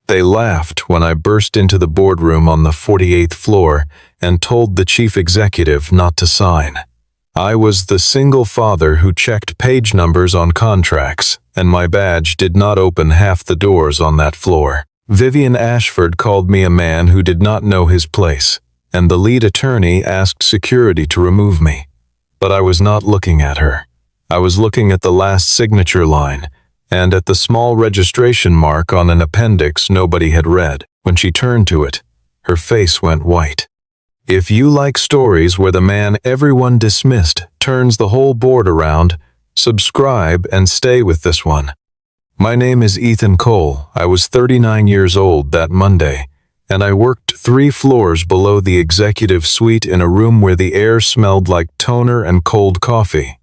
They laughed when I burst into the boardroom on the 48th floor and told the chief executive not to sign. I was the single father who checked page numbers on contracts, and my badge did not open half the doors on that floor. Vivian Ashford called me a man who did not know his place, and the lead attorney asked security to remove me. But I was not looking at her. I was looking at the last signature line, and at the small registration mark on an appendix nobody had read. When she turned to it, her face went white. If you like stories where the man everyone dismissed turns the whole board around, subscribe and stay with this one. My name is Ethan Cole. I was 39 years old that Monday, and I worked 3 floors below the executive suite in a room where the air smelled like toner and cold coffee.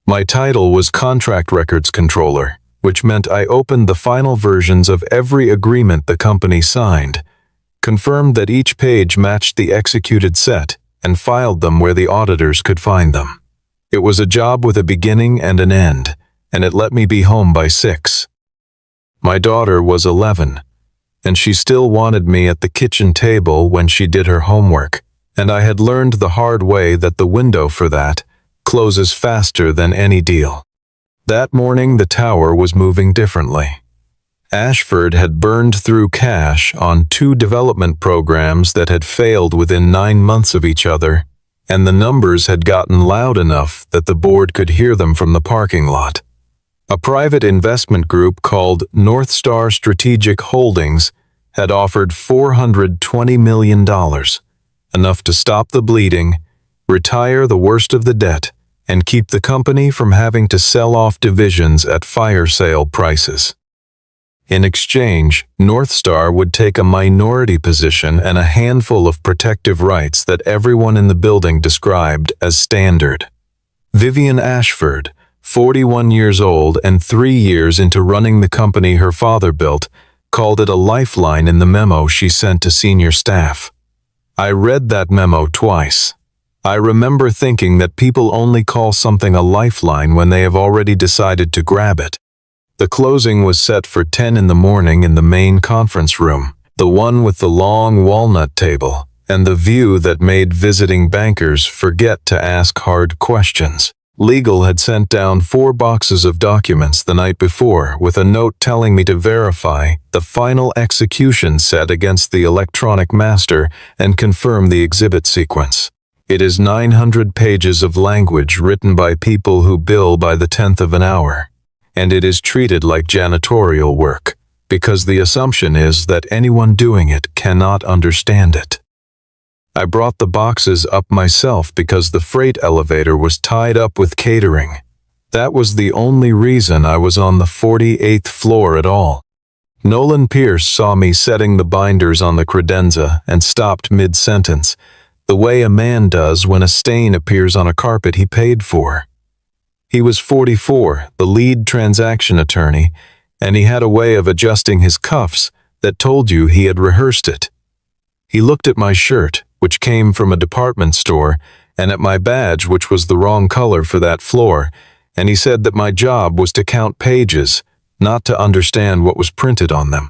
My title was Contract Records Controller, which meant I opened the final versions of every agreement the company signed, confirmed that each page matched the executed set, and filed them where the auditors could find them. It was a job with a beginning and an end, and it let me be home by 6. My daughter was 11, and she still wanted me at the kitchen table when she did her homework, and I had learned the hard way that the window for that closes faster than any deal. That morning the tower was moving differently. Ashford had burned through cash on 2 development programs that had failed within 9 months of each other, and the numbers had gotten loud enough that the board could hear them from the parking lot. A private investment group called North Star Strategic Holdings had offered $420 million, enough to stop the bleeding, retire the worst of the debt, and keep the company from having to sell off divisions at fire sale prices. In exchange, North Star would take a minority position and a handful of protective rights that everyone in the building described as standard. Vivian Ashford, 41 years old and 3 years into running the company her father built, called it a lifeline in the memo she sent to senior staff. I read that memo twice. I remember thinking that people only call something a lifeline when they have already decided to grab it. The closing was set for 10 in the morning in the main conference room, the one with the long walnut table, and the view that made visiting bankers forget to ask hard questions. Legal had sent down 4 boxes of documents the night before with a note telling me to verify the final execution set against the electronic master and confirm the exhibit sequence. It is 900 pages of language written by people who bill by the 10th of an hour. And it is treated like janitorial work, because the assumption is that anyone doing it cannot understand it. I brought the boxes up myself because the freight elevator was tied up with catering. That was the only reason I was on the 48th floor at all. Nolan Pierce saw me setting the binders on the credenza and stopped mid-sentence, the way a man does when a stain appears on a carpet he paid for. He was 44, the lead transaction attorney, and he had a way of adjusting his cuffs that told you he had rehearsed it. He looked at my shirt, which came from a department store, and at my badge, which was the wrong color for that floor, and he said that my job was to count pages, not to understand what was printed on them.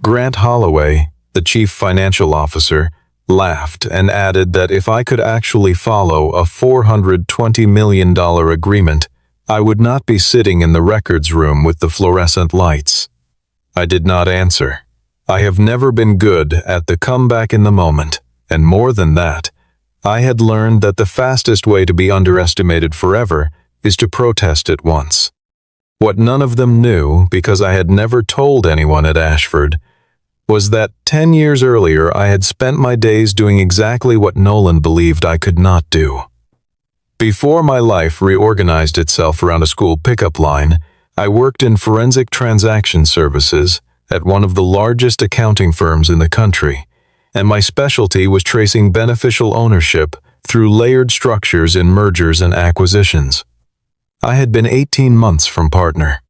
Grant Holloway, the chief financial officer, laughed and added that if I could actually follow a $420 million agreement, I would not be sitting in the records room with the fluorescent lights. I did not answer. I have never been good at the comeback in the moment, and more than that, I had learned that the fastest way to be underestimated forever is to protest at once. What none of them knew, because I had never told anyone at Ashford, was that 10 years earlier I had spent my days doing exactly what Nolan believed I could not do. Before my life reorganized itself around a school pickup line, I worked in forensic transaction services at one of the largest accounting firms in the country, and my specialty was tracing beneficial ownership through layered structures in mergers and acquisitions. I had been 18 months from partner.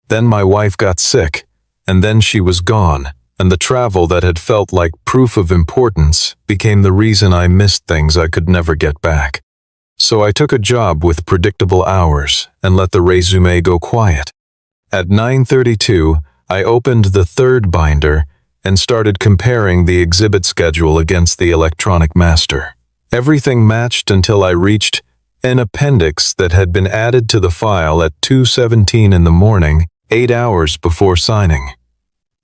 Then my wife got sick, and then she was gone, and the travel that had felt like proof of importance became the reason I missed things I could never get back. So I took a job with predictable hours and let the resume go quiet. At 9:32, I opened the third binder and started comparing the exhibit schedule against the electronic master. Everything matched until I reached an appendix that had been added to the file at 2:17 in the morning, 8 hours before signing.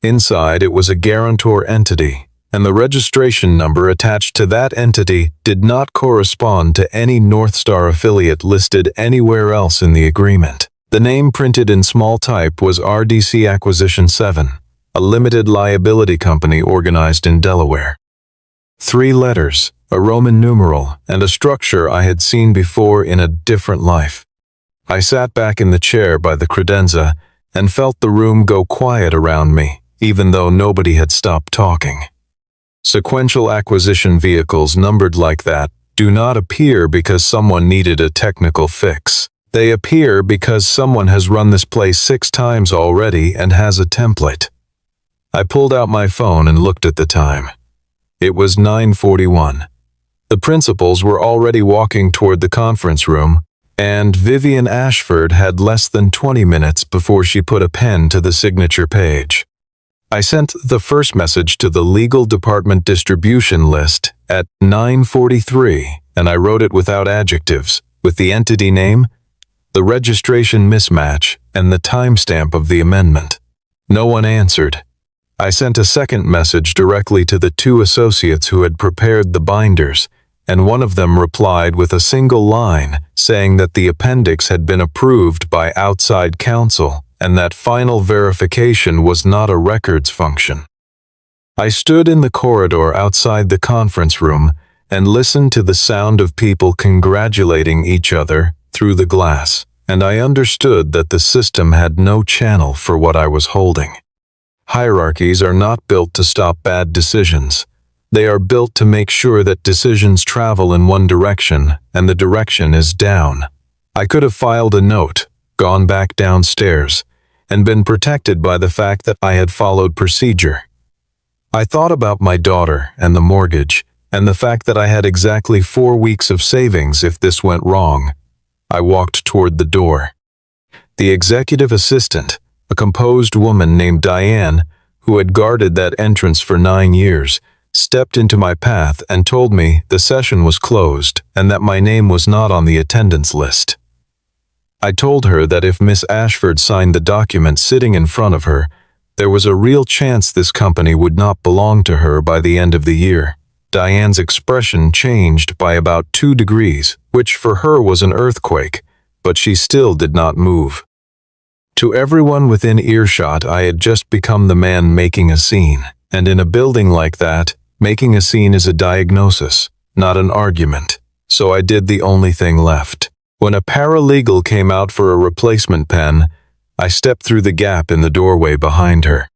Inside, it was a guarantor entity, and the registration number attached to that entity did not correspond to any Northstar affiliate listed anywhere else in the agreement. The name printed in small type was RDC Acquisition 7, a limited liability company organized in Delaware. 3 letters, a Roman numeral, and a structure I had seen before in a different life. I sat back in the chair by the credenza and felt the room go quiet around me, even though nobody had stopped talking. Sequential acquisition vehicles numbered like that do not appear because someone needed a technical fix. They appear because someone has run this play 6 times already and has a template. I pulled out my phone and looked at the time. It was 9:41. The principals were already walking toward the conference room, and Vivian Ashford had less than 20 minutes before she put a pen to the signature page. I sent the first message to the legal department distribution list at 9:43, and I wrote it without adjectives, with the entity name, the registration mismatch, and the timestamp of the amendment. No one answered. I sent a second message directly to the 2 associates who had prepared the binders, and one of them replied with a single line saying that the appendix had been approved by outside counsel and that final verification was not a records function. I stood in the corridor outside the conference room and listened to the sound of people congratulating each other through the glass, and I understood that the system had no channel for what I was holding. Hierarchies are not built to stop bad decisions. They are built to make sure that decisions travel in one direction and the direction is down. I could have filed a note, gone back downstairs, and been protected by the fact that I had followed procedure. I thought about my daughter and the mortgage, and the fact that I had exactly 4 weeks of savings if this went wrong. I walked toward the door. The executive assistant, a composed woman named Diane, who had guarded that entrance for 9 years, stepped into my path and told me the session was closed and that my name was not on the attendance list. I told her that if Miss Ashford signed the document sitting in front of her, there was a real chance this company would not belong to her by the end of the year. Diane's expression changed by about 2 degrees, which for her was an earthquake, but she still did not move. To everyone within earshot, I had just become the man making a scene, and in a building like that, making a scene is a diagnosis, not an argument, so I did the only thing left. When a paralegal came out for a replacement pen, I stepped through the gap in the doorway behind her.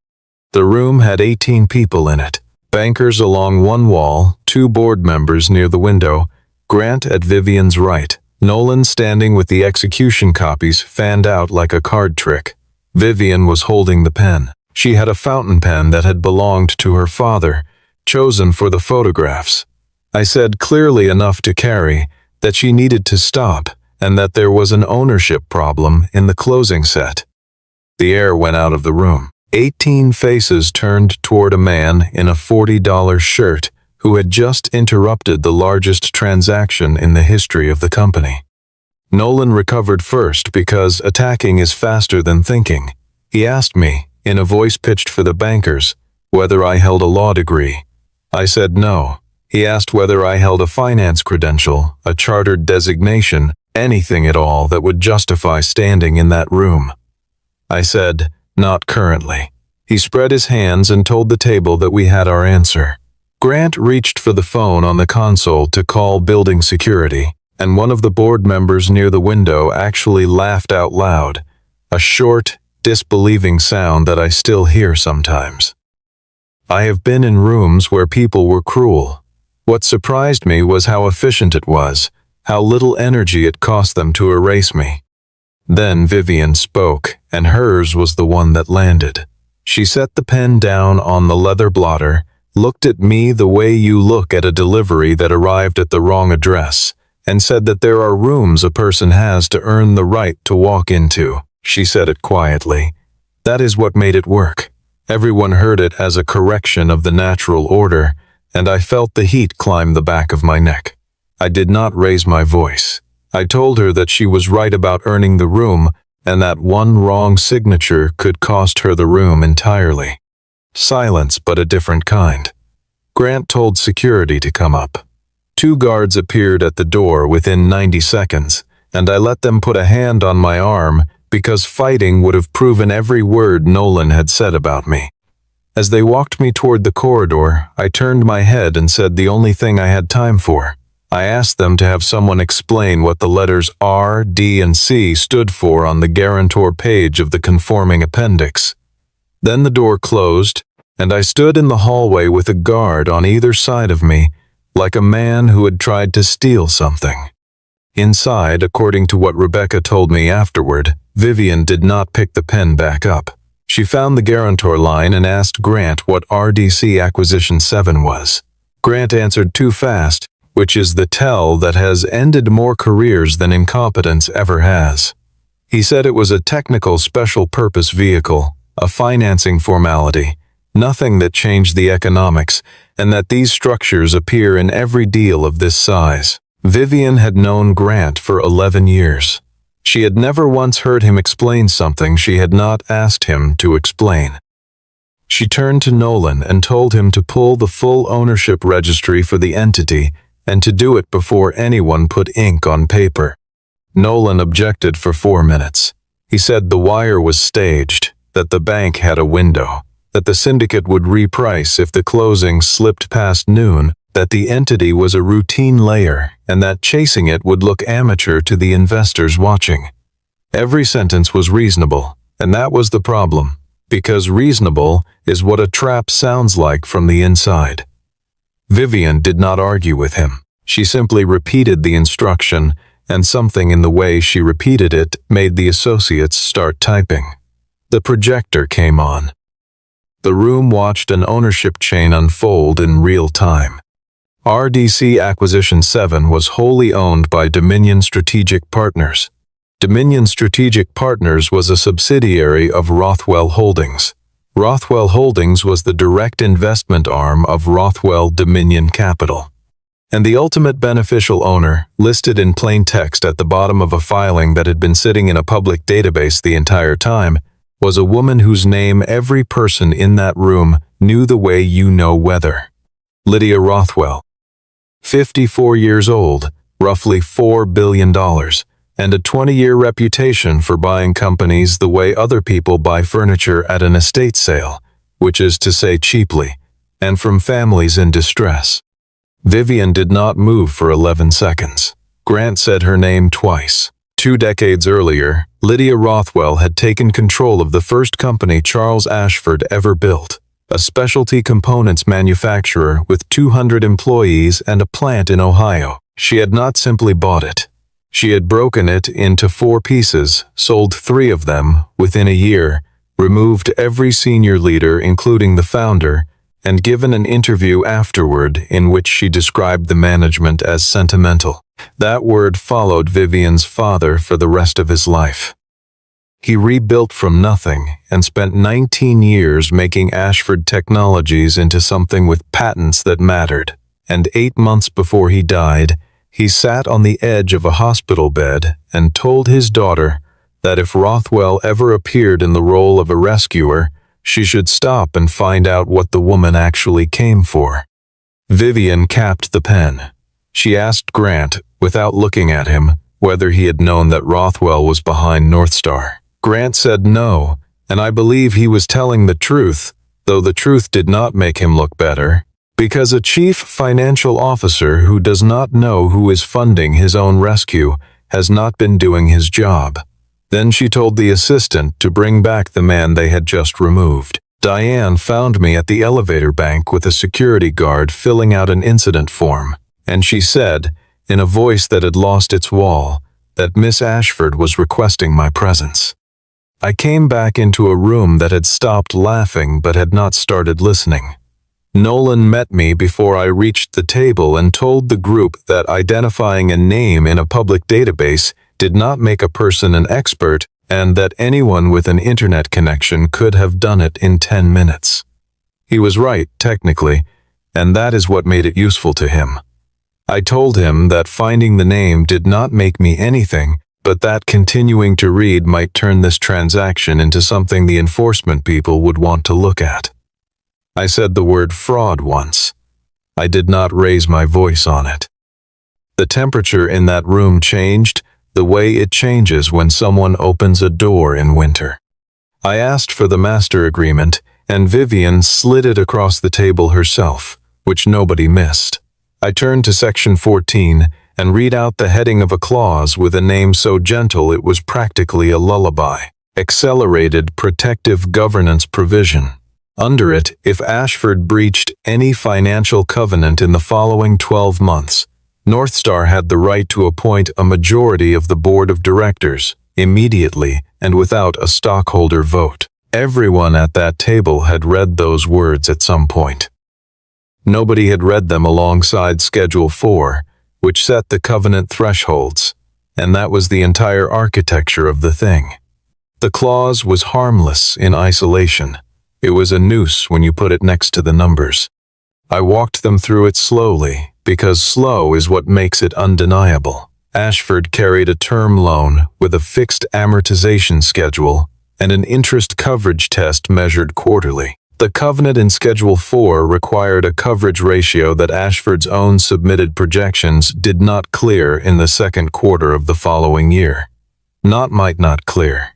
The room had 18 people in it, bankers along one wall, 2 board members near the window, Grant at Vivian's right, Nolan standing with the execution copies fanned out like a card trick. Vivian was holding the pen. She had a fountain pen that had belonged to her father, chosen for the photographs. I said clearly enough to Carrie that she needed to stop and that there was an ownership problem in the closing set. The air went out of the room. 18 faces turned toward a man in a $40 shirt who had just interrupted the largest transaction in the history of the company. Nolan recovered first because attacking is faster than thinking. He asked me, in a voice pitched for the bankers, whether I held a law degree. I said no. He asked whether I held a finance credential, a chartered designation, anything at all that would justify standing in that room. I said, not currently. He spread his hands and told the table that we had our answer. Grant reached for the phone on the console to call building security, and one of the board members near the window actually laughed out loud, a short, disbelieving sound that I still hear sometimes. I have been in rooms where people were cruel. What surprised me was how efficient it was, how little energy it cost them to erase me. Then Vivian spoke, and hers was the one that landed. She set the pen down on the leather blotter, looked at me the way you look at a delivery that arrived at the wrong address, and said that there are rooms a person has to earn the right to walk into. She said it quietly, That is what made it work. Everyone heard it as a correction of the natural order, and I felt the heat climb the back of my neck. I did not raise my voice. I told her that she was right about earning the room, and that one wrong signature could cost her the room entirely. Silence, but a different kind. Grant told security to come up. 2 guards appeared at the door within 90 seconds, and I let them put a hand on my arm because fighting would have proven every word Nolan had said about me. As they walked me toward the corridor, I turned my head and said the only thing I had time for. I asked them to have someone explain what the letters R, D, and C stood for on the guarantor page of the conforming appendix. Then the door closed, and I stood in the hallway with a guard on either side of me, like a man who had tried to steal something. Inside, according to what Rebecca told me afterward, Vivian did not pick the pen back up. She found the guarantor line and asked Grant what RDC Acquisition 7 was. Grant answered too fast, which is the tell that has ended more careers than incompetence ever has. He said it was a technical special-purpose vehicle, a financing formality, nothing that changed the economics, and that these structures appear in every deal of this size. Vivian had known Grant for 11 years. She had never once heard him explain something she had not asked him to explain. She turned to Nolan and told him to pull the full ownership registry for the entity and to do it before anyone put ink on paper. Nolan objected for 4 minutes. He said the wire was staged, that the bank had a window, that the syndicate would reprice if the closing slipped past noon, that the entity was a routine layer, and that chasing it would look amateur to the investors watching. Every sentence was reasonable, and that was the problem, because reasonable is what a trap sounds like from the inside. Vivian did not argue with him. She simply repeated the instruction, and something in the way she repeated it made the associates start typing. The projector came on. The room watched an ownership chain unfold in real time. RDC Acquisition 7 was wholly owned by Dominion Strategic Partners. Dominion Strategic Partners was a subsidiary of Rothwell Holdings. Rothwell Holdings was the direct investment arm of Rothwell Dominion Capital. And the ultimate beneficial owner, listed in plain text at the bottom of a filing that had been sitting in a public database the entire time, was a woman whose name every person in that room knew the way you know weather. Lydia Rothwell. 54 years old, roughly $4 billion, and a 20-year reputation for buying companies the way other people buy furniture at an estate sale, which is to say cheaply, and from families in distress. Vivian did not move for 11 seconds. Grant said her name twice. 2 decades earlier, Lydia Rothwell had taken control of the first company Charles Ashford ever built, a specialty components manufacturer with 200 employees and a plant in Ohio. She had not simply bought it. She had broken it into 4 pieces, sold 3 of them within a year, removed every senior leader including the founder, and given an interview afterward in which she described the management as sentimental. That word followed Vivian's father for the rest of his life. He rebuilt from nothing and spent 19 years making Ashford Technologies into something with patents that mattered. And 8 months before he died, he sat on the edge of a hospital bed and told his daughter that if Rothwell ever appeared in the role of a rescuer, she should stop and find out what the woman actually came for. Vivian capped the pen. She asked Grant, without looking at him, whether he had known that Rothwell was behind Northstar. Grant said no, and I believe he was telling the truth, though the truth did not make him look better, because a chief financial officer who does not know who is funding his own rescue has not been doing his job. Then she told the assistant to bring back the man they had just removed. Diane found me at the elevator bank with a security guard filling out an incident form, and she said, in a voice that had lost its wall, that Miss Ashford was requesting my presence. I came back into a room that had stopped laughing but had not started listening. Nolan met me before I reached the table and told the group that identifying a name in a public database did not make a person an expert and that anyone with an internet connection could have done it in 10 minutes. He was right, technically, and that is what made it useful to him. I told him that finding the name did not make me anything, but that continuing to read might turn this transaction into something the enforcement people would want to look at. I said the word fraud once. I did not raise my voice on it. The temperature in that room changed the way it changes when someone opens a door in winter. I asked for the master agreement, and Vivian slid it across the table herself, which nobody missed. I turned to section 14 and read out the heading of a clause with a name so gentle it was practically a lullaby. Accelerated Protective Governance Provision. Under it, if Ashford breached any financial covenant in the following 12 months, Northstar had the right to appoint a majority of the board of directors, immediately and without a stockholder vote. Everyone at that table had read those words at some point. Nobody had read them alongside Schedule 4, which set the covenant thresholds, and that was the entire architecture of the thing. The clause was harmless in isolation. It was a noose when you put it next to the numbers. I walked them through it slowly, because slow is what makes it undeniable. Ashford carried a term loan with a fixed amortization schedule and an interest coverage test measured quarterly. The covenant in Schedule 4 required a coverage ratio that Ashford's own submitted projections did not clear in the second quarter of the following year. Might not clear.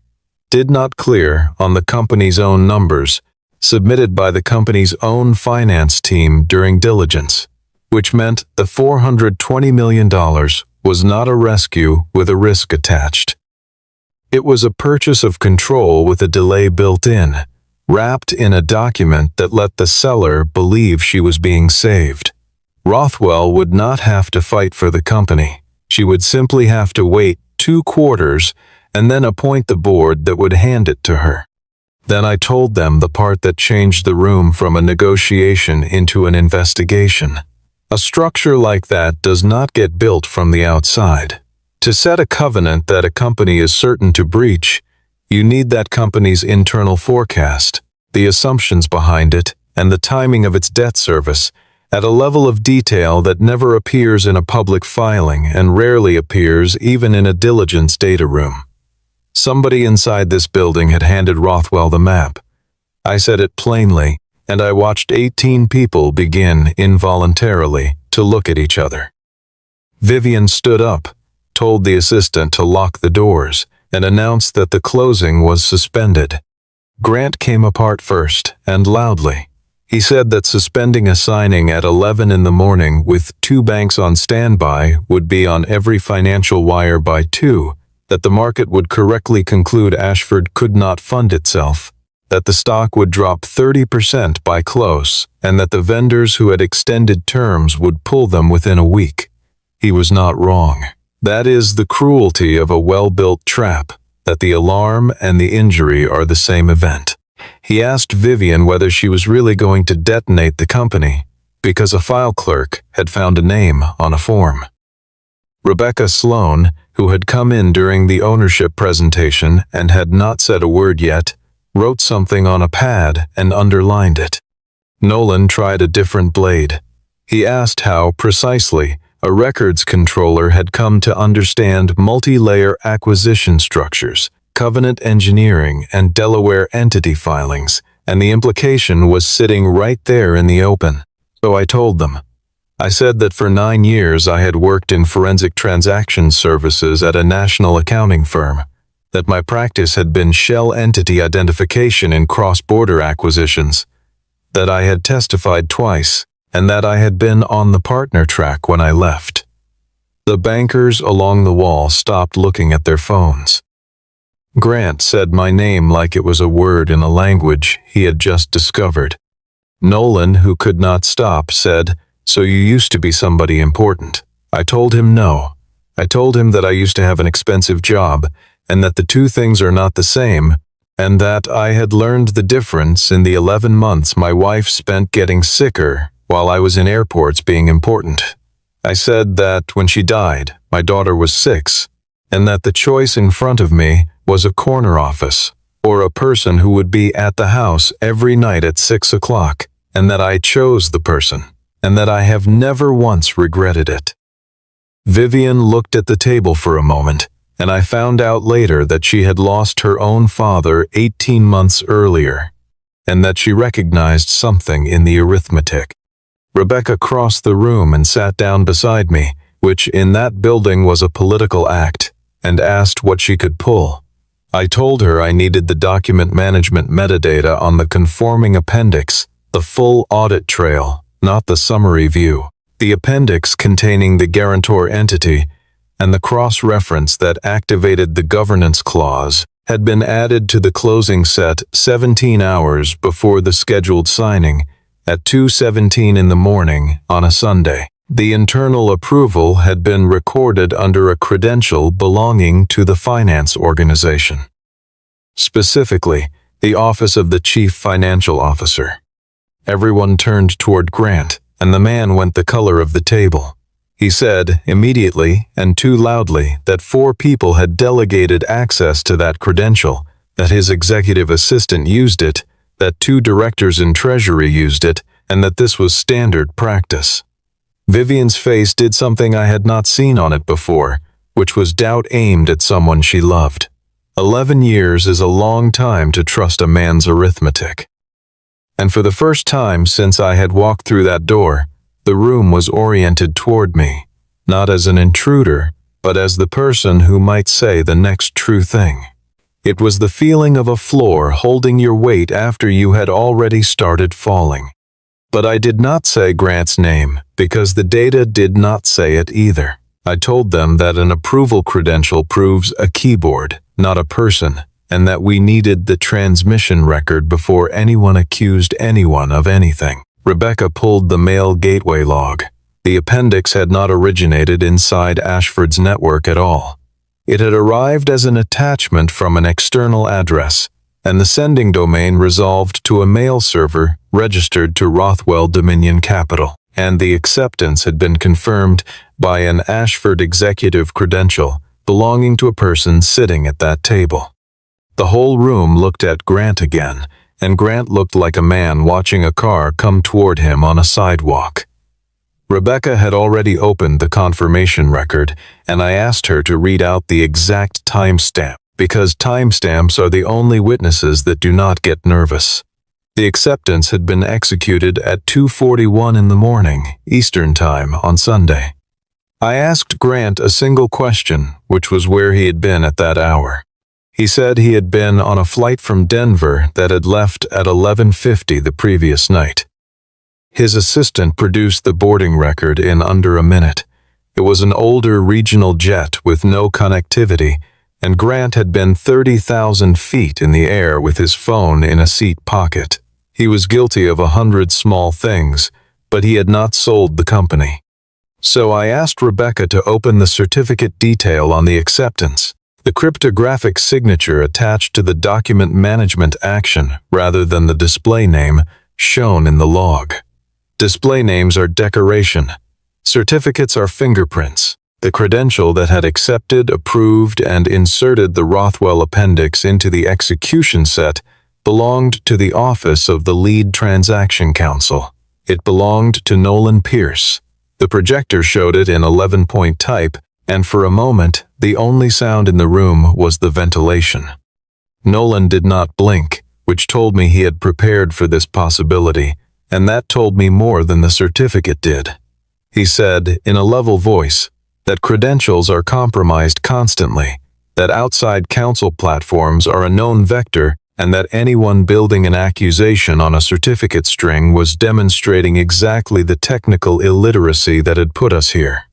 Did not clear on the company's own numbers, submitted by the company's own finance team during diligence, which meant the $420 million was not a rescue with a risk attached. It was a purchase of control with a delay built in, wrapped in a document that let the seller believe she was being saved. Rothwell would not have to fight for the company. She would simply have to wait 2 quarters and then appoint the board that would hand it to her. Then I told them the part that changed the room from a negotiation into an investigation. A structure like that does not get built from the outside. To set a covenant that a company is certain to breach, you need that company's internal forecast, the assumptions behind it, and the timing of its debt service, at a level of detail that never appears in a public filing and rarely appears even in a diligence data room. Somebody inside this building had handed Rothwell the map. I said it plainly, and I watched 18 people begin involuntarily to look at each other. Vivian stood up, told the assistant to lock the doors, and announced that the closing was suspended. Grant came apart first, and loudly. He said that suspending a signing at 11 in the morning with 2 banks on standby would be on every financial wire by 2, that the market would correctly conclude Ashford could not fund itself, that the stock would drop 30% by close, and that the vendors who had extended terms would pull them within a week. He was not wrong. That is the cruelty of a well-built trap, that the alarm and the injury are the same event. He asked Vivian whether she was really going to detonate the company, because a file clerk had found a name on a form. Rebecca Sloan, who had come in during the ownership presentation and had not said a word yet, wrote something on a pad and underlined it. Nolan tried a different blade. He asked how, precisely, a records controller had come to understand multi-layer acquisition structures, covenant engineering, and Delaware entity filings, and the implication was sitting right there in the open. So I told them. I said that for 9 years I had worked in forensic transaction services at a national accounting firm, that my practice had been shell entity identification in cross-border acquisitions, that I had testified twice, and that I had been on the partner track when I left. The bankers along the wall stopped looking at their phones. Grant said my name like it was a word in a language he had just discovered. Nolan, who could not stop, said, "So you used to be somebody important." I told him no. I told him that I used to have an expensive job, and that the two things are not the same, and that I had learned the difference in the 11 months my wife spent getting sicker while I was in airports being important. I said that when she died, my daughter was 6, and that the choice in front of me was a corner office, or a person who would be at the house every night at 6 o'clock, and that I chose the person, and that I have never once regretted it. Vivian looked at the table for a moment, and I found out later that she had lost her own father 18 months earlier, and that she recognized something in the arithmetic. Rebecca crossed the room and sat down beside me, which in that building was a political act, and asked what she could pull. I told her I needed the document management metadata on the conforming appendix, the full audit trail, not the summary view. The appendix containing the guarantor entity and the cross-reference that activated the governance clause had been added to the closing set 17 hours before the scheduled signing at 2:17 in the morning on a Sunday. The internal approval had been recorded under a credential belonging to the finance organization, specifically the Office of the Chief Financial Officer. Everyone turned toward Grant, and the man went the color of the table. He said, immediately and too loudly, that 4 people had delegated access to that credential, that his executive assistant used it, that 2 directors in Treasury used it, and that this was standard practice. Vivian's face did something I had not seen on it before, which was doubt aimed at someone she loved. 11 years is a long time to trust a man's arithmetic. And for the first time since I had walked through that door, the room was oriented toward me, not as an intruder, but as the person who might say the next true thing. It was the feeling of a floor holding your weight after you had already started falling. But I did not say Grant's name, because the data did not say it either. I told them that an approval credential proves a keyboard, not a person, and that we needed the transmission record before anyone accused anyone of anything. Rebecca pulled the mail gateway log. The appendix had not originated inside Ashford's network at all. It had arrived as an attachment from an external address, and the sending domain resolved to a mail server registered to Rothwell Dominion Capital, and the acceptance had been confirmed by an Ashford executive credential belonging to a person sitting at that table. The whole room looked at Grant again, and Grant looked like a man watching a car come toward him on a sidewalk. Rebecca had already opened the confirmation record, and I asked her to read out the exact timestamp, because timestamps are the only witnesses that do not get nervous. The acceptance had been executed at 2:41 in the morning, Eastern Time, on Sunday. I asked Grant a single question, which was where he had been at that hour. He said he had been on a flight from Denver that had left at 11:50 the previous night. His assistant produced the boarding record in under a minute. It was an older regional jet with no connectivity, and Grant had been 30,000 feet in the air with his phone in a seat pocket. He was guilty of 100 small things, but he had not sold the company. So I asked Rebecca to open the certificate detail on the acceptance, the cryptographic signature attached to the document management action rather than the display name shown in the log. Display names are decoration. Certificates are fingerprints. The credential that had accepted, approved, and inserted the Rothwell appendix into the execution set belonged to the office of the lead transaction counsel. It belonged to Nolan Pierce. The projector showed it in 11-point type, and for a moment, the only sound in the room was the ventilation. Nolan did not blink, which told me he had prepared for this possibility, and that told me more than the certificate did. He said, in a level voice, that credentials are compromised constantly, that outside counsel platforms are a known vector, and that anyone building an accusation on a certificate string was demonstrating exactly the technical illiteracy that had put us here.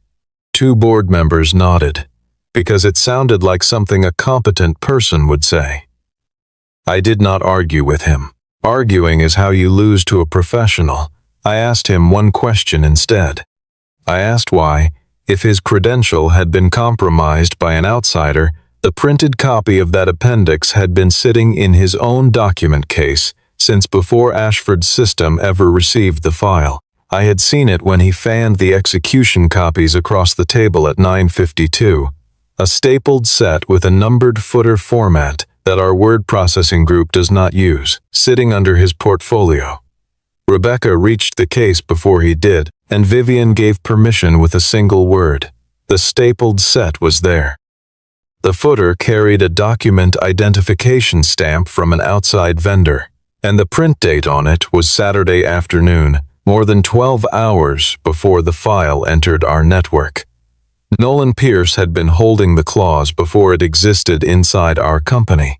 2 board members nodded, because it sounded like something a competent person would say. I did not argue with him. Arguing is how you lose to a professional. I asked him one question instead. I asked why, if his credential had been compromised by an outsider, the printed copy of that appendix had been sitting in his own document case since before Ashford's system ever received the file. I had seen it when he fanned the execution copies across the table at 9:52, a stapled set with a numbered footer format that our word processing group does not use, sitting under his portfolio. Rebecca reached the case before he did, and Vivian gave permission with a single word. The stapled set was there. The footer carried a document identification stamp from an outside vendor, and the print date on it was Saturday afternoon, more than 12 hours before the file entered our network. Nolan Pierce had been holding the clause before it existed inside our company.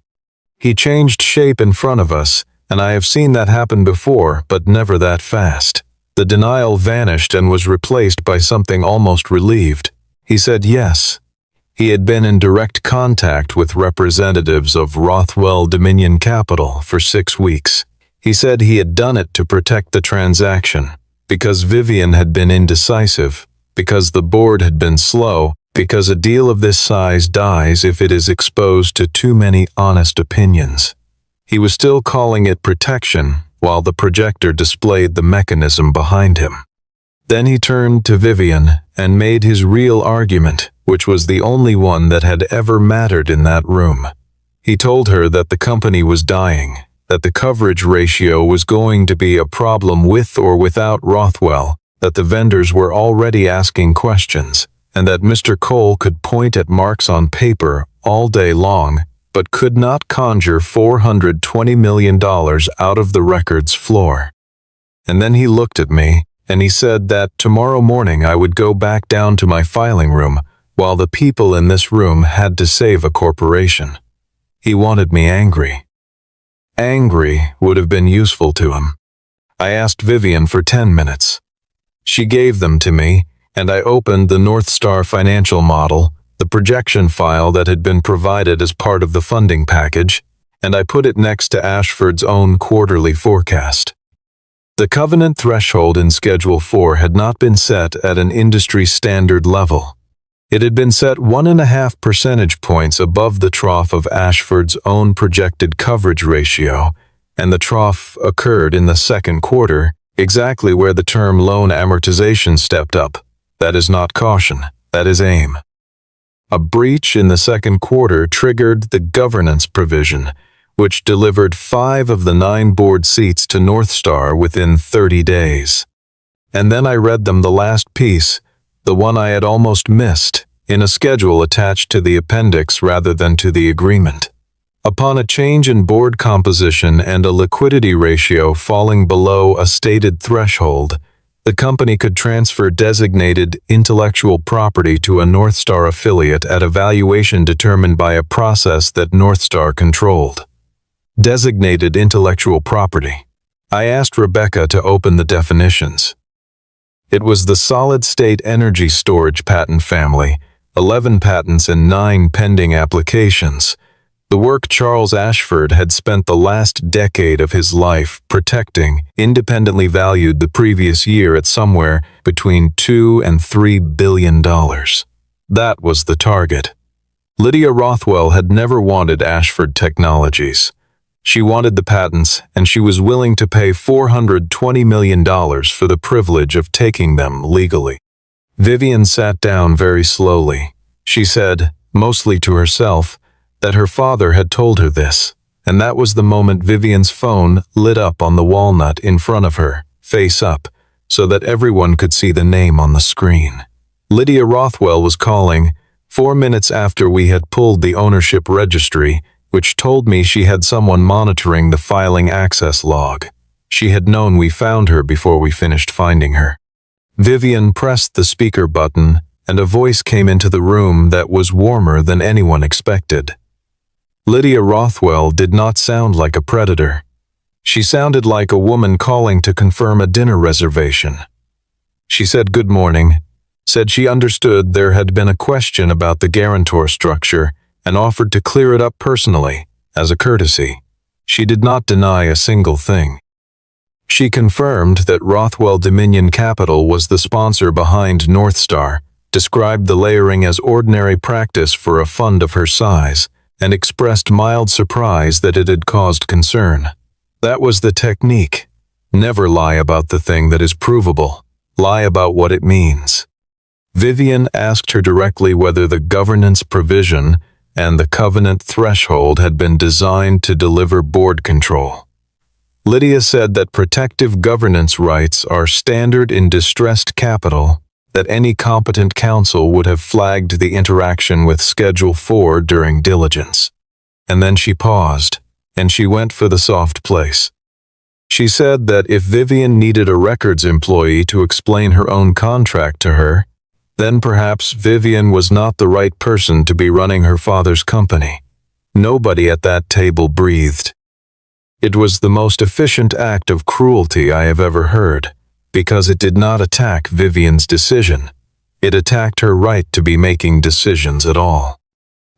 He changed shape in front of us, and I have seen that happen before, but never that fast. The denial vanished and was replaced by something almost relieved. He said yes. He had been in direct contact with representatives of Rothwell Dominion Capital for 6 weeks. He said he had done it to protect the transaction, because Vivian had been indecisive, because the board had been slow, because a deal of this size dies if it is exposed to too many honest opinions. He was still calling it protection while the projector displayed the mechanism behind him. Then he turned to Vivian and made his real argument, which was the only one that had ever mattered in that room. He told her that the company was dying, that the coverage ratio was going to be a problem with or without Rothwell, that the vendors were already asking questions, and that Mr. Cole could point at marks on paper all day long, but could not conjure $420 million out of the records floor. And then he looked at me, and he said that tomorrow morning I would go back down to my filing room, while the people in this room had to save a corporation. He wanted me angry. Angry would have been useful to him. I asked Vivian for 10 minutes. She gave them to me, and I opened the North Star financial model, the projection file that had been provided as part of the funding package, and I put it next to Ashford's own quarterly forecast. The covenant threshold in Schedule 4 had not been set at an industry standard level. It had been set 1.5 percentage points above the trough of Ashford's own projected coverage ratio, and the trough occurred in the second quarter, exactly where the term loan amortization stepped up. That is not caution, that is aim. A breach in the second quarter triggered the governance provision, which delivered 5 of the 9 board seats to North Star within 30 days. And then I read them the last piece, the one I had almost missed, in a schedule attached to the appendix rather than to the agreement. Upon a change in board composition and a liquidity ratio falling below a stated threshold, the company could transfer designated intellectual property to a North Star affiliate at a valuation determined by a process that North Star controlled. Designated intellectual property. I asked Rebecca to open the definitions. It was the solid-state energy storage patent family, 11 patents and 9 pending applications. The work Charles Ashford had spent the last decade of his life protecting, independently valued the previous year at somewhere between $2 and $3 billion. That was the target. Lydia Rothwell had never wanted Ashford Technologies. She wanted the patents, and she was willing to pay $420 million for the privilege of taking them legally. Vivian sat down very slowly. She said, mostly to herself, that her father had told her this, and that was the moment Vivian's phone lit up on the walnut in front of her, face up, so that everyone could see the name on the screen. Lydia Rothwell was calling 4 minutes after we had pulled the ownership registry, which told me she had someone monitoring the filing access log. She had known we found her before we finished finding her. Vivian pressed the speaker button, and a voice came into the room that was warmer than anyone expected. Lydia Rothwell did not sound like a predator. She sounded like a woman calling to confirm a dinner reservation. She said good morning, said she understood there had been a question about the guarantor structure, and offered to clear it up personally, as a courtesy. She did not deny a single thing. She confirmed that Rothwell Dominion Capital was the sponsor behind North Star, described the layering as ordinary practice for a fund of her size, and expressed mild surprise that it had caused concern. That was the technique. Never lie about the thing that is provable. Lie about what it means. Vivian asked her directly whether the governance provision and the covenant threshold had been designed to deliver board control. Lydia said that protective governance rights are standard in distressed capital, that any competent counsel would have flagged the interaction with Schedule 4 during diligence. And then she paused, and she went for the soft place. She said that if Vivian needed a records employee to explain her own contract to her, then perhaps Vivian was not the right person to be running her father's company. Nobody at that table breathed. It was the most efficient act of cruelty I have ever heard, because it did not attack Vivian's decision. It attacked her right to be making decisions at all.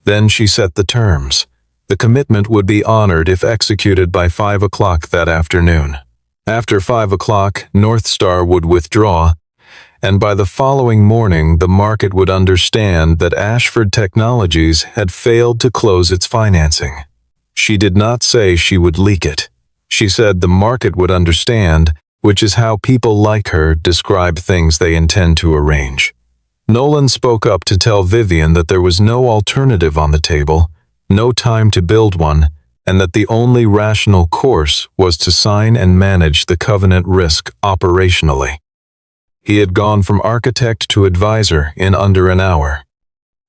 Then she set the terms. The commitment would be honored if executed by 5 o'clock that afternoon. After 5 o'clock, North Star would withdraw, and by the following morning the market would understand that Ashford Technologies had failed to close its financing. She did not say she would leak it. She said the market would understand, which is how people like her describe things they intend to arrange. Nolan spoke up to tell Vivian that there was no alternative on the table, no time to build one, and that the only rational course was to sign and manage the covenant risk operationally. He had gone from architect to advisor in under an hour.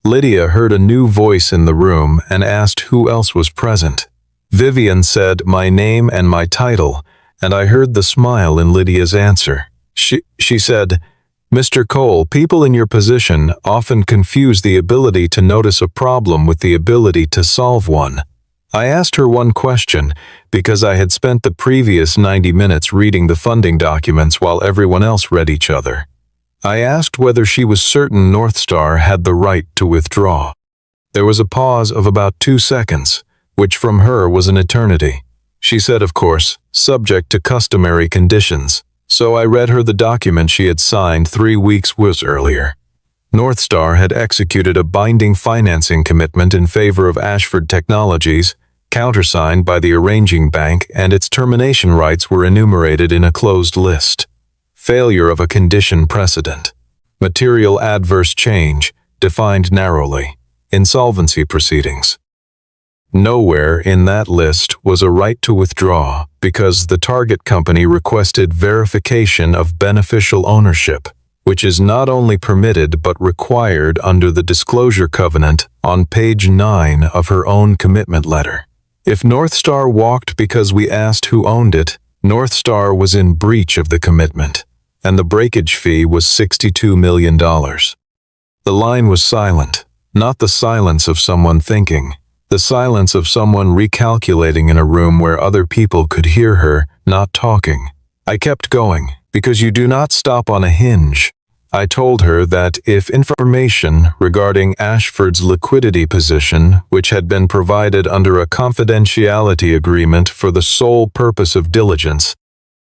Lydia heard a new voice in the room and asked who else was present. Vivian said my name and my title, and I heard the smile in Lydia's answer. She said, "Mr. Cole, people in your position often confuse the ability to notice a problem with the ability to solve one." I asked her one question because I had spent the previous 90 minutes reading the funding documents while everyone else read each other. I asked whether she was certain North Star had the right to withdraw. There was a pause of about 2 seconds, which from her was an eternity. She said, of course, subject to customary conditions, so I read her the document she had signed 3 weeks earlier. North Star had executed a binding financing commitment in favor of Ashford Technologies, countersigned by the arranging bank, and its termination rights were enumerated in a closed list. Failure of a condition precedent. Material adverse change, defined narrowly. Insolvency proceedings. Nowhere in that list was a right to withdraw because the target company requested verification of beneficial ownership, which is not only permitted but required under the disclosure covenant on page 9 of her own commitment letter. If North Star walked because we asked who owned it, North Star was in breach of the commitment, and the breakage fee was $62 million. The line was silent, not the silence of someone thinking, the silence of someone recalculating in a room where other people could hear her, not talking. I kept going, because you do not stop on a hinge. I told her that if information regarding Ashford's liquidity position, which had been provided under a confidentiality agreement for the sole purpose of diligence,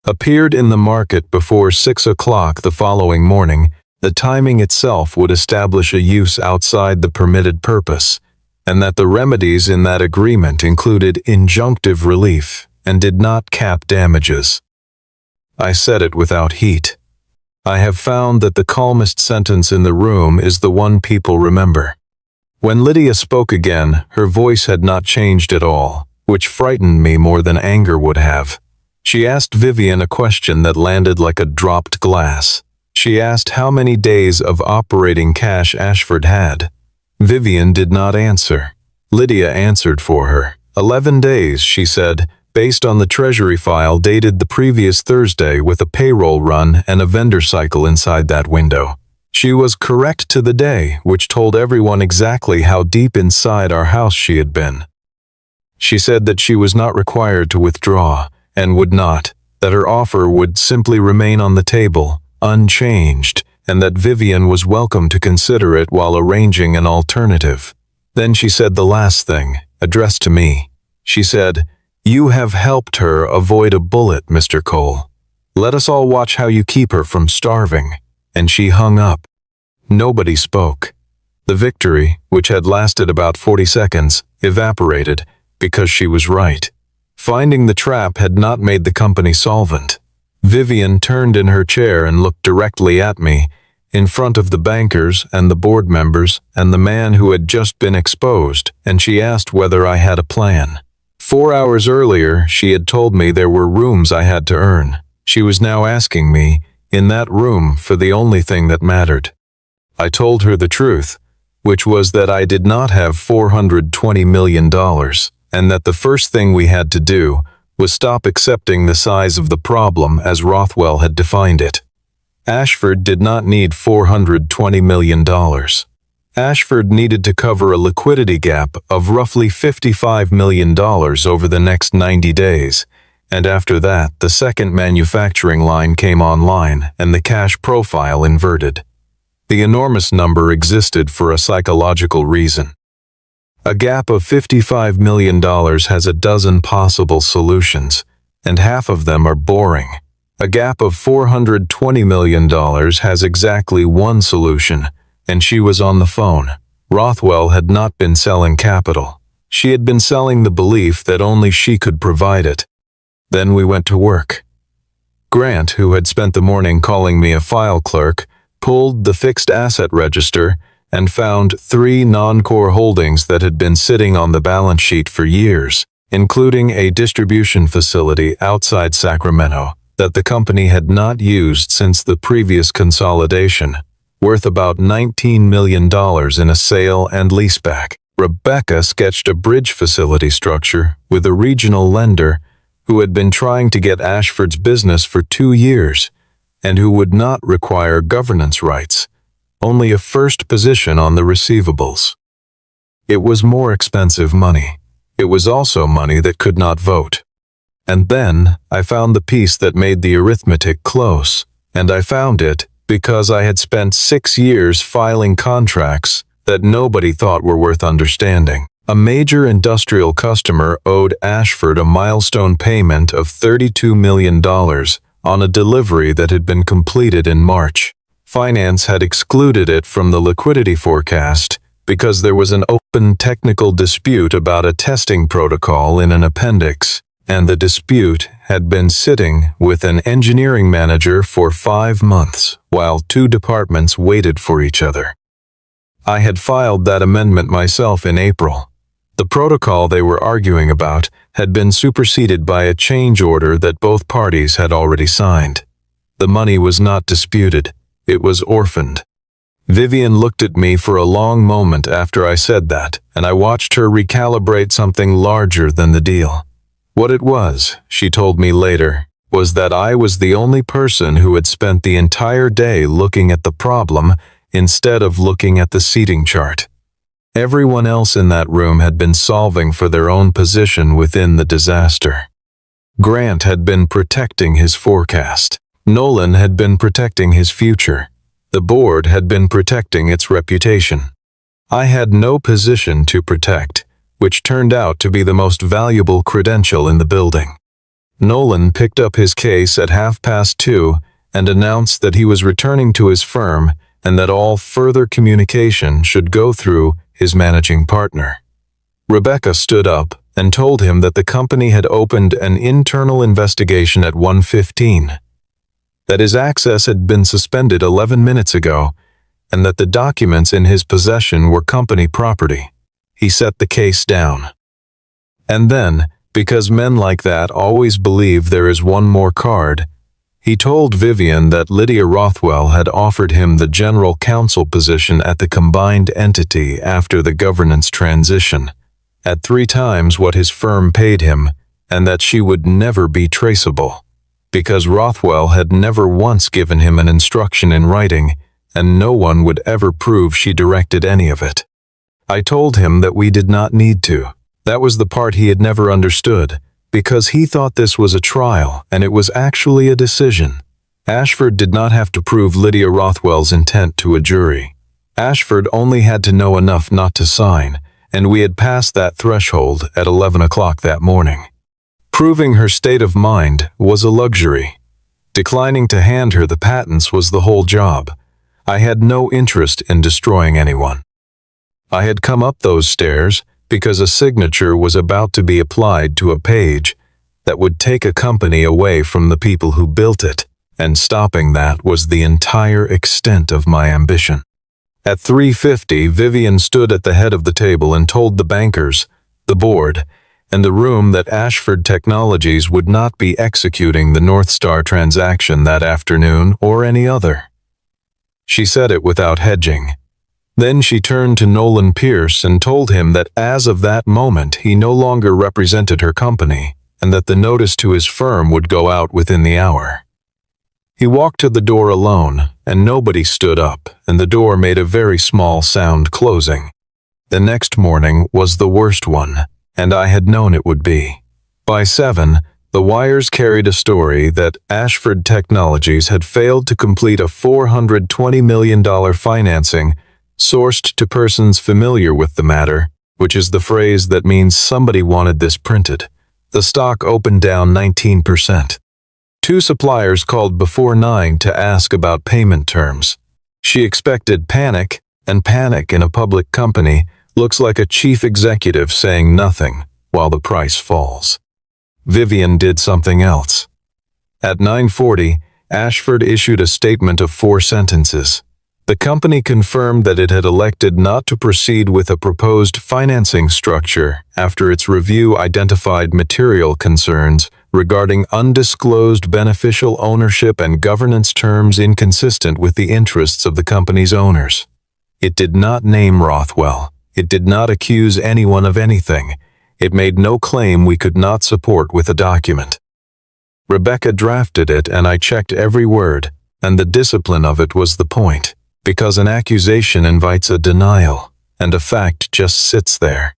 appeared in the market before 6 o'clock the following morning, the timing itself would establish a use outside the permitted purpose, and that the remedies in that agreement included injunctive relief and did not cap damages. I said it without heat. I have found that the calmest sentence in the room is the one people remember. When Lydia spoke again, her voice had not changed at all, which frightened me more than anger would have. She asked Vivian a question that landed like a dropped glass. She asked how many days of operating cash Ashford had. Vivian did not answer. Lydia answered for her. 11 days, she said, based on the treasury file dated the previous Thursday with a payroll run and a vendor cycle inside that window. She was correct to the day, which told everyone exactly how deep inside our house she had been. She said that she was not required to withdraw, and would not, that her offer would simply remain on the table, unchanged, and that Vivian was welcome to consider it while arranging an alternative. Then she said the last thing, addressed to me. She said, "You have helped her avoid a bullet, Mr. Cole. Let us all watch how you keep her from starving." And she hung up. Nobody spoke. The victory, which had lasted about 40 seconds, evaporated, because she was right. Finding the trap had not made the company solvent. Vivian turned in her chair and looked directly at me, in front of the bankers and the board members and the man who had just been exposed, and she asked whether I had a plan. 4 hours earlier, she had told me there were rooms I had to earn. She was now asking me, in that room, for the only thing that mattered. I told her the truth, which was that I did not have $420 million, and that the first thing we had to do was stop accepting the size of the problem as Rothwell had defined it. Ashford did not need $420 million. Ashford needed to cover a liquidity gap of roughly $55 million over the next 90 days, and after that, the second manufacturing line came online and the cash profile inverted. The enormous number existed for a psychological reason. A gap of $55 million has a dozen possible solutions, and half of them are boring. A gap of $420 million has exactly one solution, and she was on the phone. Rothwell had not been selling capital. She had been selling the belief that only she could provide it. Then we went to work. Grant, who had spent the morning calling me a file clerk, pulled the fixed asset register and found 3 non-core holdings that had been sitting on the balance sheet for years, including a distribution facility outside Sacramento that the company had not used since the previous consolidation, worth about $19 million in a sale and leaseback. Rebecca sketched a bridge facility structure with a regional lender who had been trying to get Ashford's business for 2 years and who would not require governance rights, only a first position on the receivables. It was more expensive money. It was also money that could not vote. And then I found the piece that made the arithmetic close, and I found it because I had spent 6 years filing contracts that nobody thought were worth understanding. A major industrial customer owed Ashford a milestone payment of $32 million on a delivery that had been completed in March. Finance had excluded it from the liquidity forecast because there was an open technical dispute about a testing protocol in an appendix, and the dispute had been sitting with an engineering manager for 5 months while 2 departments waited for each other. I had filed that amendment myself in April. The protocol they were arguing about had been superseded by a change order that both parties had already signed. The money was not disputed. It was orphaned. Vivian looked at me for a long moment after I said that, and I watched her recalibrate something larger than the deal. What it was, she told me later, was that I was the only person who had spent the entire day looking at the problem instead of looking at the seating chart. Everyone else in that room had been solving for their own position within the disaster. Grant had been protecting his forecast. Nolan had been protecting his future. The board had been protecting its reputation. I had no position to protect, which turned out to be the most valuable credential in the building. Nolan picked up his case at 2:30 and announced that he was returning to his firm and that all further communication should go through his managing partner. Rebecca stood up and told him that the company had opened an internal investigation at 1:15, that his access had been suspended 11 minutes ago, and that the documents in his possession were company property. He set the case down. And then, because men like that always believe there is one more card, he told Vivian that Lydia Rothwell had offered him the general counsel position at the combined entity after the governance transition, at 3 times what his firm paid him, and that she would never be traceable, because Rothwell had never once given him an instruction in writing, and no one would ever prove she directed any of it. I told him that we did not need to. That was the part he had never understood, because he thought this was a trial and it was actually a decision. Ashford did not have to prove Lydia Rothwell's intent to a jury. Ashford only had to know enough not to sign, and we had passed that threshold at 11 o'clock that morning. Proving her state of mind was a luxury. Declining to hand her the patents was the whole job. I had no interest in destroying anyone. I had come up those stairs because a signature was about to be applied to a page that would take a company away from the people who built it and stopping that was the entire extent of my ambition. At 3:50, Vivian stood at the head of the table and told the bankers, the board, and the room that Ashford Technologies would not be executing the North Star transaction that afternoon or any other. She said it without hedging. Then she turned to Nolan Pierce and told him that as of that moment he no longer represented her company and that the notice to his firm would go out within the hour. He walked to the door alone, and nobody stood up, and the door made a very small sound closing. The next morning was the worst one, and I had known it would be. By 7, the wires carried a story that Ashford Technologies had failed to complete a $420 million financing sourced to persons familiar with the matter, which is the phrase that means somebody wanted this printed. The stock opened down 19%. 2 suppliers called before 9 to ask about payment terms. She expected panic, and panic in a public company looks like a chief executive saying nothing while the price falls. Vivian did something else. At 9:40, Ashford issued a statement of 4 sentences. The company confirmed that it had elected not to proceed with a proposed financing structure after its review identified material concerns regarding undisclosed beneficial ownership and governance terms inconsistent with the interests of the company's owners. It did not name Rothwell. It did not accuse anyone of anything. It made no claim we could not support with a document. Rebecca drafted it and I checked every word, and the discipline of it was the point, because an accusation invites a denial, and a fact just sits there.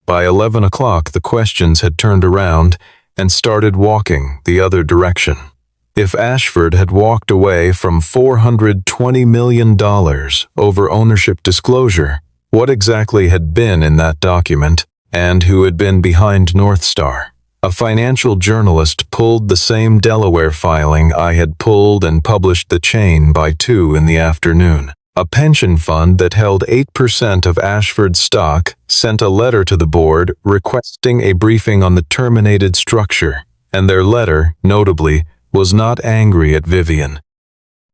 By 11 o'clock the questions had turned around and started walking the other direction. If Ashford had walked away from $420 million over ownership disclosure, what exactly had been in that document, and who had been behind North Star? A financial journalist pulled the same Delaware filing I had pulled and published the chain by 2 in the afternoon. A pension fund that held 8% of Ashford's stock sent a letter to the board requesting a briefing on the terminated structure, and their letter, notably, was not angry at Vivian.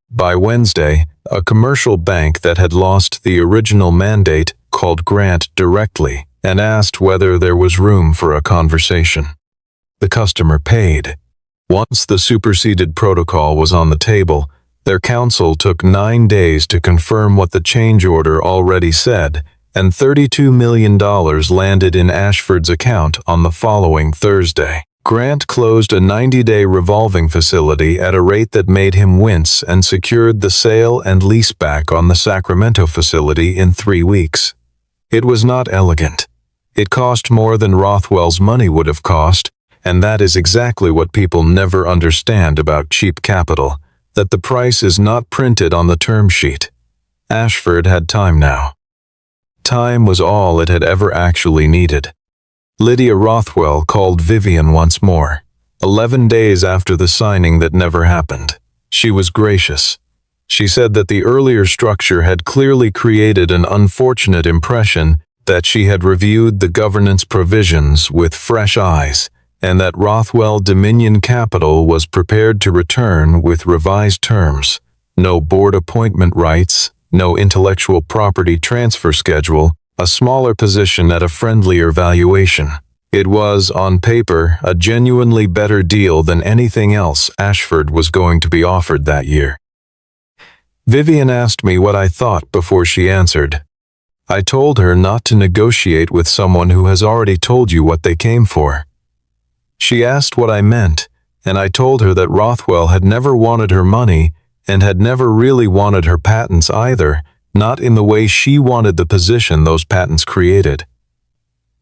By Wednesday, a commercial bank that had lost the original mandate called Grant directly and asked whether there was room for a conversation. The customer paid. Once the superseded protocol was on the table, their counsel took 9 days to confirm what the change order already said, and $32 million landed in Ashford's account on the following Thursday. Grant closed a 90-day revolving facility at a rate that made him wince and secured the sale and leaseback on the Sacramento facility in 3 weeks. It was not elegant. It cost more than Rothwell's money would have cost, and that is exactly what people never understand about cheap capital, that the price is not printed on the term sheet. Ashford had time now. Time was all it had ever actually needed. Lydia Rothwell called Vivian once more, 11 days after the signing that never happened. She was gracious. She said that the earlier structure had clearly created an unfortunate impression that she had reviewed the governance provisions with fresh eyes, and that Rothwell Dominion Capital was prepared to return with revised terms, no board appointment rights, no intellectual property transfer schedule, a smaller position at a friendlier valuation. It was, on paper, a genuinely better deal than anything else Ashford was going to be offered that year. Vivian asked me what I thought before she answered. I told her not to negotiate with someone who has already told you what they came for. She asked what I meant, and I told her that Rothwell had never wanted her money and had never really wanted her patents either, not in the way she wanted the position those patents created.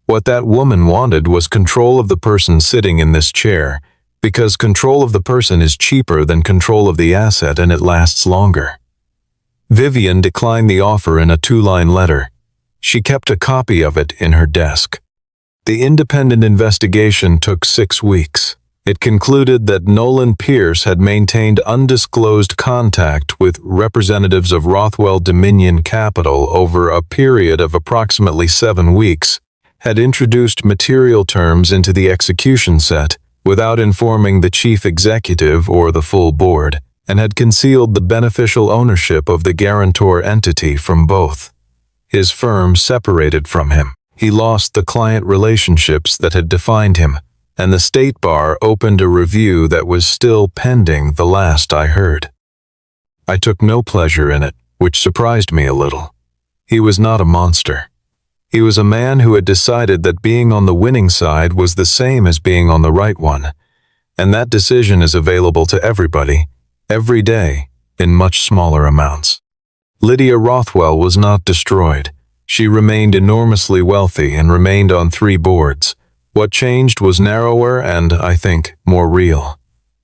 What that woman wanted was control of the person sitting in this chair, because control of the person is cheaper than control of the asset and it lasts longer. Vivian declined the offer in a 2-line letter. She kept a copy of it in her desk. The independent investigation took 6 weeks. It concluded that Nolan Pierce had maintained undisclosed contact with representatives of Rothwell Dominion Capital over a period of approximately 7 weeks, had introduced material terms into the execution set without informing the chief executive or the full board, and had concealed the beneficial ownership of the guarantor entity from both. His firm separated from him. He lost the client relationships that had defined him, and the State Bar opened a review that was still pending the last I heard. I took no pleasure in it, which surprised me a little. He was not a monster. He was a man who had decided that being on the winning side was the same as being on the right one, and that decision is available to everybody, every day, in much smaller amounts. Lydia Rothwell was not destroyed. She remained enormously wealthy and remained on 3 boards. What changed was narrower and, I think, more real.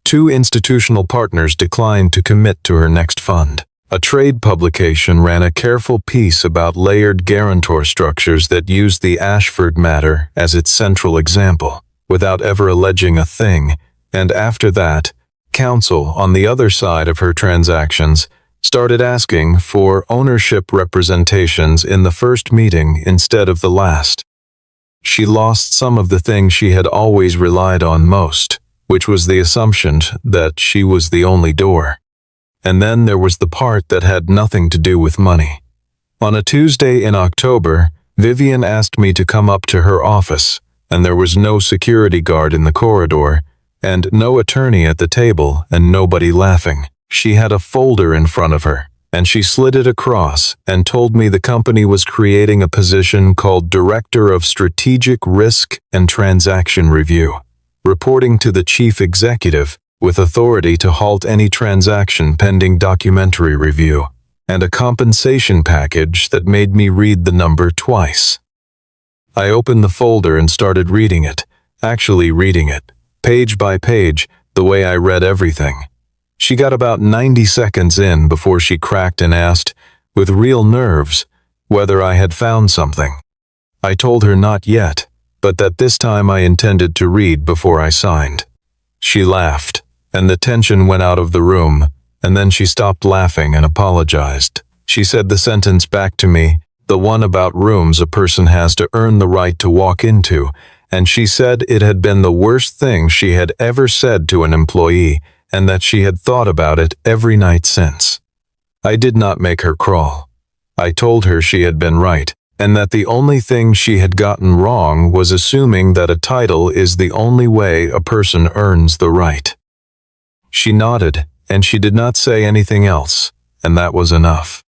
2 institutional partners declined to commit to her next fund. A trade publication ran a careful piece about layered guarantor structures that used the Ashford matter as its central example, without ever alleging a thing, and after that, counsel on the other side of her transactions started asking for ownership representations in the first meeting instead of the last. She lost some of the things she had always relied on most, which was the assumption that she was the only door. And then there was the part that had nothing to do with money. On a Tuesday in October, Vivian asked me to come up to her office, and there was no security guard in the corridor, and no attorney at the table, and nobody laughing. She had a folder in front of her, and she slid it across and told me the company was creating a position called Director of Strategic Risk and Transaction Review, reporting to the Chief Executive with authority to halt any transaction pending documentary review, and a compensation package that made me read the number twice. I opened the folder and started reading it, actually reading it, page by page, the way I read everything. She got about 90 seconds in before she cracked and asked, with real nerves, whether I had found something. I told her not yet, but that this time I intended to read before I signed. She laughed, and the tension went out of the room, and then she stopped laughing and apologized. She said the sentence back to me, the one about rooms a person has to earn the right to walk into, and she said it had been the worst thing she had ever said to an employee, and that she had thought about it every night since. I did not make her crawl. I told her she had been right, and that the only thing she had gotten wrong was assuming that a title is the only way a person earns the right. She nodded, and she did not say anything else, and that was enough.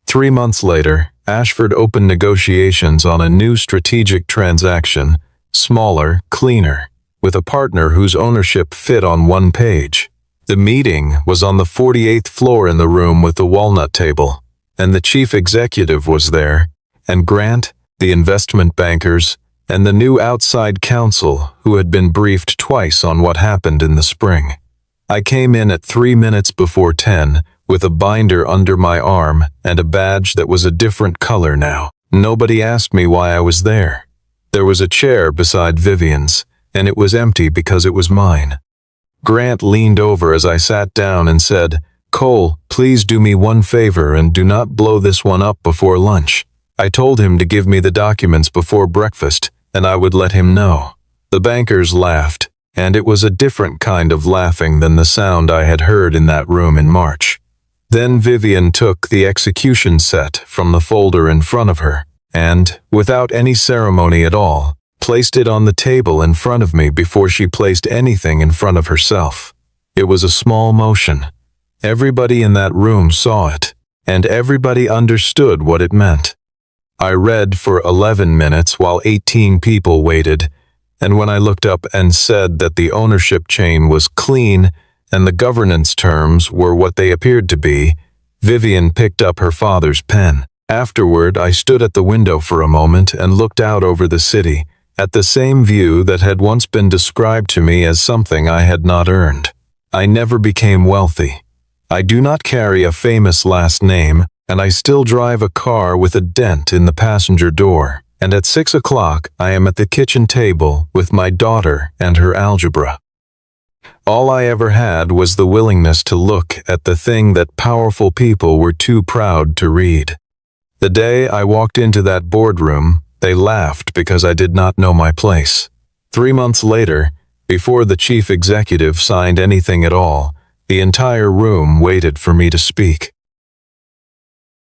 3 months later, Ashford opened negotiations on a new strategic transaction, smaller, cleaner, with a partner whose ownership fit on 1 page. The meeting was on the 48th floor in the room with the walnut table, and the chief executive was there, and Grant, the investment bankers, and the new outside counsel who had been briefed twice on what happened in the spring. I came in at 3 minutes before 10 with a binder under my arm and a badge that was a different color now. Nobody asked me why I was there. There was a chair beside Vivian's, and it was empty because it was mine. Grant leaned over as I sat down and said, "Cole, please do me one favor and do not blow this one up before lunch." I told him to give me the documents before breakfast, and I would let him know. The bankers laughed, and it was a different kind of laughing than the sound I had heard in that room in March. Then Vivian took the execution set from the folder in front of her, and, without any ceremony at all, placed it on the table in front of me before she placed anything in front of herself. It was a small motion. Everybody in that room saw it, and everybody understood what it meant. I read for 11 minutes while 18 people waited, and when I looked up and said that the ownership chain was clean and the governance terms were what they appeared to be, Vivian picked up her father's pen. Afterward, I stood at the window for a moment and looked out over the city, at the same view that had once been described to me as something I had not earned. I never became wealthy. I do not carry a famous last name, and I still drive a car with a dent in the passenger door. And at 6 o'clock, I am at the kitchen table with my daughter and her algebra. All I ever had was the willingness to look at the thing that powerful people were too proud to read. The day I walked into that boardroom, they laughed because I did not know my place. 3 months later, before the chief executive signed anything at all, The entire room waited for me to speak.